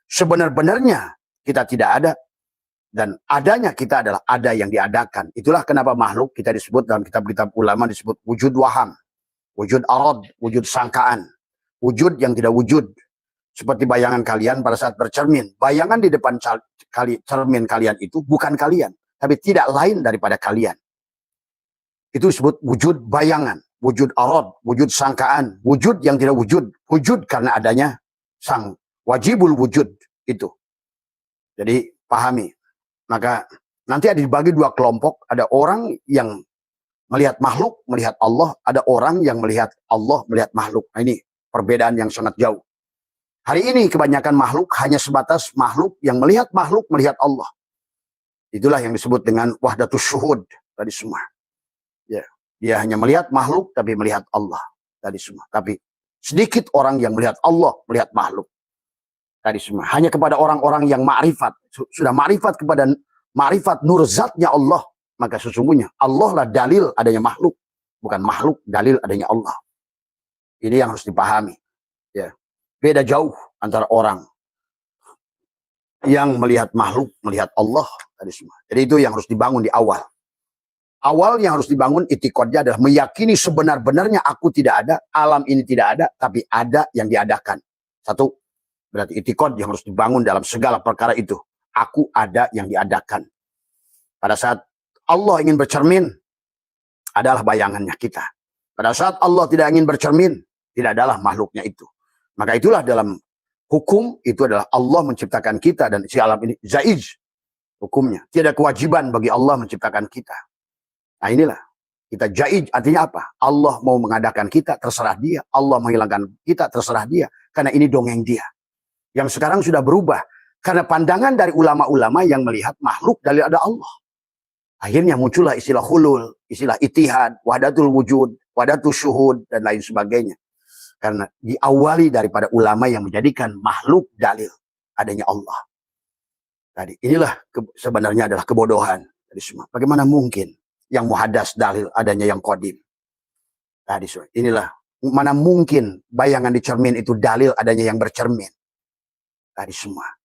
sebenar-benarnya kita tidak ada, dan adanya kita adalah ada yang diadakan. Itulah kenapa makhluk kita disebut dalam kitab-kitab ulama disebut wujud waham, wujud arad, wujud sangkaan, wujud yang tidak wujud. Seperti bayangan kalian pada saat bercermin. Bayangan di depan cermin kalian itu bukan kalian, tapi tidak lain daripada kalian. Itu disebut wujud bayangan, wujud arad, wujud sangkaan, wujud yang tidak wujud. Wujud karena adanya sang wajibul wujud itu. Jadi pahami. Maka nanti ada dibagi dua kelompok. Ada orang yang melihat makhluk, melihat Allah. Ada orang yang melihat Allah, melihat makhluk. Nah, ini perbedaan yang sangat jauh. Hari ini kebanyakan makhluk hanya sebatas makhluk yang melihat Allah. Itulah yang disebut dengan wahdatus syuhud tadi semua. Ya, dia hanya melihat makhluk tapi melihat Allah tadi semua. Tapi sedikit orang yang melihat Allah, melihat makhluk tadi semua. Hanya kepada orang-orang yang ma'rifat, sudah ma'rifat kepada ma'rifat nur zatnya Allah, maka sesungguhnya Allah lah dalil adanya makhluk, bukan makhluk dalil adanya Allah. Ini yang harus dipahami. Ya. Beda jauh antara orang yang melihat makhluk, melihat Allah tadi semua. Jadi itu yang harus dibangun di awal. Awal yang harus dibangun itikadnya adalah meyakini sebenar-benarnya aku tidak ada, alam ini tidak ada, tapi ada yang diadakan. Satu, berarti itikad yang harus dibangun dalam segala perkara itu. Aku ada yang diadakan. Pada saat Allah ingin bercermin, adalah bayangannya kita. Pada saat Allah tidak ingin bercermin, tidak adalah makhluknya itu. Maka itulah dalam hukum, itu adalah Allah menciptakan kita dan si alam ini zaiz hukumnya. Tidak kewajiban bagi Allah menciptakan kita. Nah inilah, kita jaiz artinya apa? Allah mau mengadakan kita, terserah dia. Allah menghilangkan kita, terserah dia. Karena ini dongeng dia. Yang sekarang sudah berubah. Karena pandangan dari ulama-ulama yang melihat makhluk dari ada Allah. Akhirnya muncullah istilah hulul, istilah itihad, wahdatul wujud, wahdatul syuhud, dan lain sebagainya. Karena diawali daripada ulama yang menjadikan makhluk dalil adanya Allah. Tadi inilah sebenarnya adalah kebodohan dari semua. Bagaimana mungkin yang muhadas dalil adanya yang qadim? Tadi inilah mana mungkin bayangan di cermin itu dalil adanya yang bercermin. Tadi semua.